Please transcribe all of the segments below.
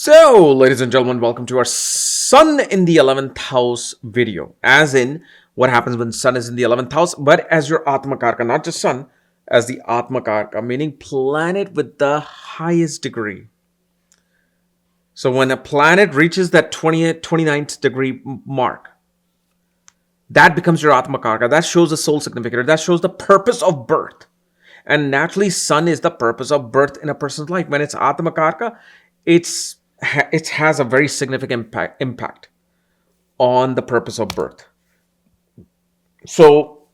So, ladies and gentlemen, welcome to our Sun in the 11th house video. As in, what happens when Sun is in the 11th house, but as your Atmakaraka, not just Sun, as the Atmakaraka, meaning planet with the highest degree. So, when a planet reaches that 20th, 29th degree mark, that becomes your Atmakaraka. That shows the soul significator. That shows the purpose of birth. And naturally, Sun is the purpose of birth in a person's life. When it's Atmakaraka, it has a very significant impact on the purpose of birth. So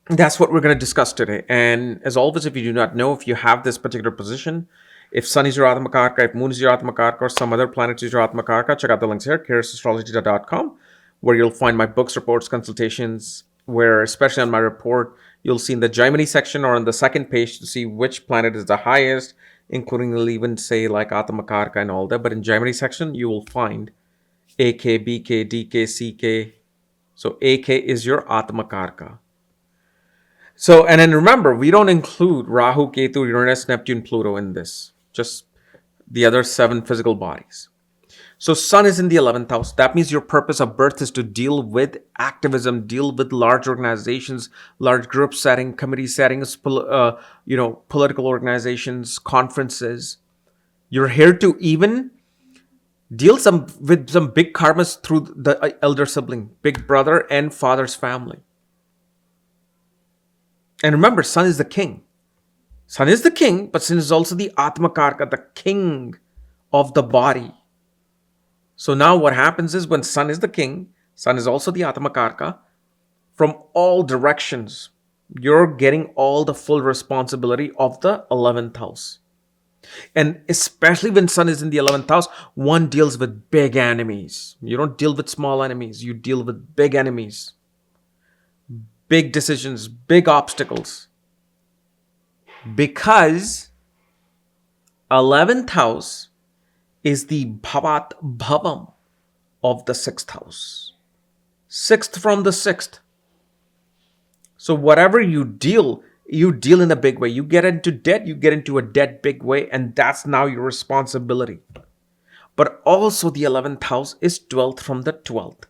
that's what we're going to discuss today. And as always, if you do not know, if you have this particular position, if Sun is your Atmakaraka, if Moon is your Atmakaraka, or some other planet is your Atmakaraka, check out the links here, Astrology.com, where you'll find my books, reports, consultations, where especially on my report, you'll see in the Gemini section or on the second page to see which planet is the highest, including it'll even say like Atmakaraka and all that. But in Gemini section, you will find AK, BK, DK, CK. So AK is your Atmakaraka. So, and then remember, we don't include Rahu, Ketu, Uranus, Neptune, Pluto in this. Just the other 7 physical bodies. So Sun is in the 11th house. That means your purpose of birth is to deal with activism, deal with large organizations, large group setting, committee settings, political organizations, conferences. You're here to even deal with some big karmas through the elder sibling, big brother and father's family. And remember, Sun is the king. Sun is the king, but Sun is also the Atmakaraka, the king of the body. So now what happens is when Sun is the king, Sun is also the Atmakaraka, from all directions, you're getting all the full responsibility of the 11th house. And especially when Sun is in the 11th house, one deals with big enemies. You don't deal with small enemies, you deal with big enemies. Big decisions, big obstacles. Because 11th house is the bhavat bhavam of the 6th house. 6th from the 6th. So whatever you deal in a big way. You get into debt, you get into a debt big way, and that's now your responsibility. But also the 11th house is 12th from the 12th.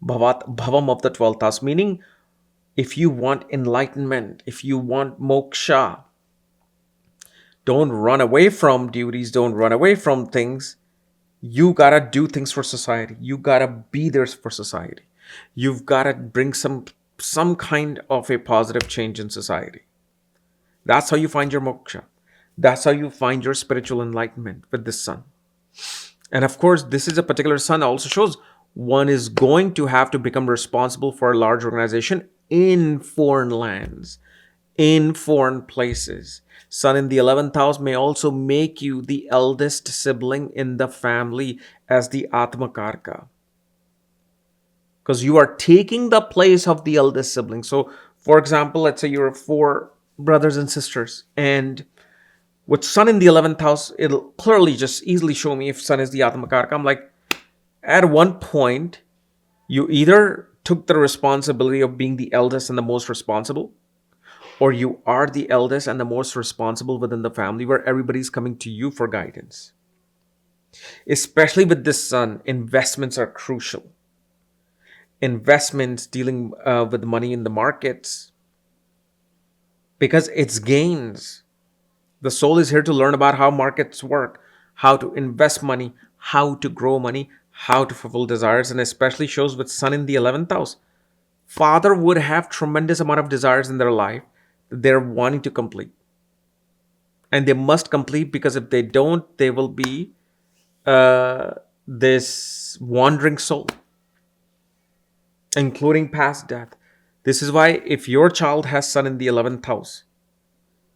Bhavat bhavam of the 12th house, meaning if you want enlightenment, if you want moksha, don't run away from duties, don't run away from things. You gotta do things for society. You gotta be there for society. You've gotta bring some kind of a positive change in society. That's how you find your moksha. That's how you find your spiritual enlightenment with this Sun. And of course, this is a particular Sun also shows one is going to have to become responsible for a large organization in foreign lands, in foreign places. Sun in the 11th house may also make you the eldest sibling in the family as the Atmakaraka. Because you are taking the place of the eldest sibling. So, for example, let's say you're 4 brothers and sisters. And with Sun in the 11th house, it'll clearly just easily show me if Sun is the Atmakaraka. I'm like, at one point, you either took the responsibility of being the eldest and the most responsible, or you are the eldest and the most responsible within the family where everybody's coming to you for guidance. Especially with this Sun, investments are crucial. Investments, dealing with money in the markets, because it's gains. The soul is here to learn about how markets work, how to invest money, how to grow money, how to fulfill desires, and especially shows with Sun in the 11th house. Father would have tremendous amount of desires in their life that they're wanting to complete. And they must complete, because if they don't, they will be this wandering soul, including past death. This is why if your child has Sun in the 11th house,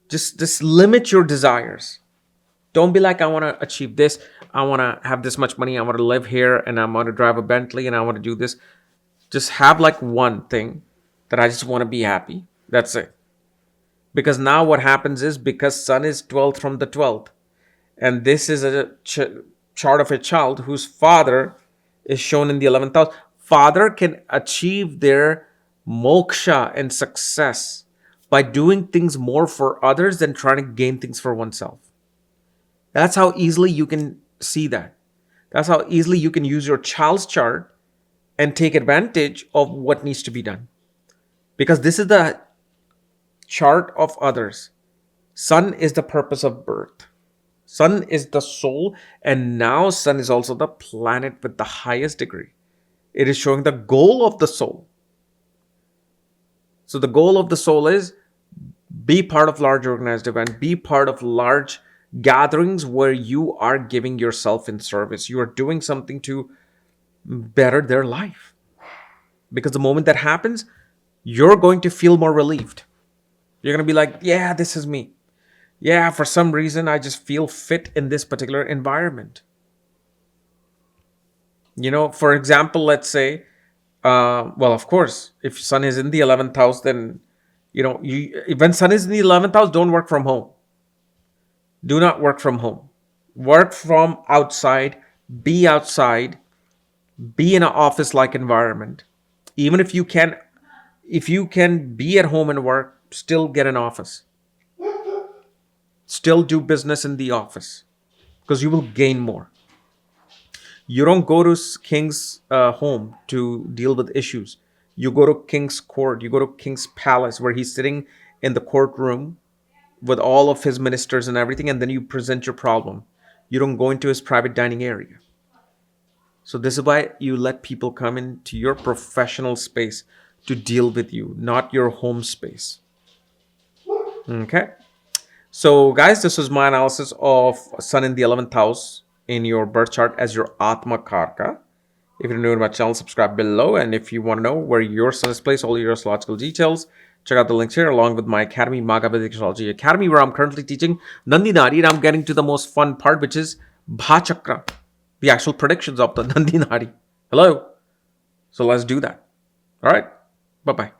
just limit your desires. Don't be like, I want to achieve this. I want to have this much money. I want to live here and I want to drive a Bentley and I want to do this. Just have like one thing that I just want to be happy. That's it. Because now what happens is, because Sun is 12th from the 12th, and this is a chart of a child whose father is shown in the 11th house, father can achieve their moksha and success by doing things more for others than trying to gain things for oneself. That's how easily you can see that. That's how easily you can use your child's chart and take advantage of what needs to be done. Because this is the chart of others. Sun is the purpose of birth. Sun is the soul, and now Sun is also the planet with the highest degree. It is showing the goal of the soul. So the goal of the soul is be part of large organized event, be part of large gatherings where you are giving yourself in service. You are doing something to better their life. Because the moment that happens, you're going to feel more relieved. You're going to be like, yeah, this is me. Yeah, for some reason, I just feel fit in this particular environment. For example, let's say, well, of course, if Sun is in the 11th house, then, when Sun is in the 11th house, don't work from home. Do not work from home. Work from outside, be outside, be in an office-like environment. Even if you can be at home and work, still get an office. Still do business in the office because you will gain more. You don't go to king's home to deal with issues. You go to king's court. You go to king's palace where he's sitting in the courtroom with all of his ministers and everything, and then you present your problem. You don't go into his private dining area. So this is why you let people come into your professional space to deal with you, not your home space. Okay? So guys, this was my analysis of Sun in the 11th house in your birth chart as your Atmakaraka. If you're new to my channel, subscribe below. And if you want to know where your Sun is placed, all your astrological details, check out the links here along with my Academy, Magavedic Astrology Academy, where I'm currently teaching Nandi Nadi. And I'm getting to the most fun part, which is Bhachakra, the actual predictions of the Nandi Nadi. Hello? So let's do that. All right. Bye-bye.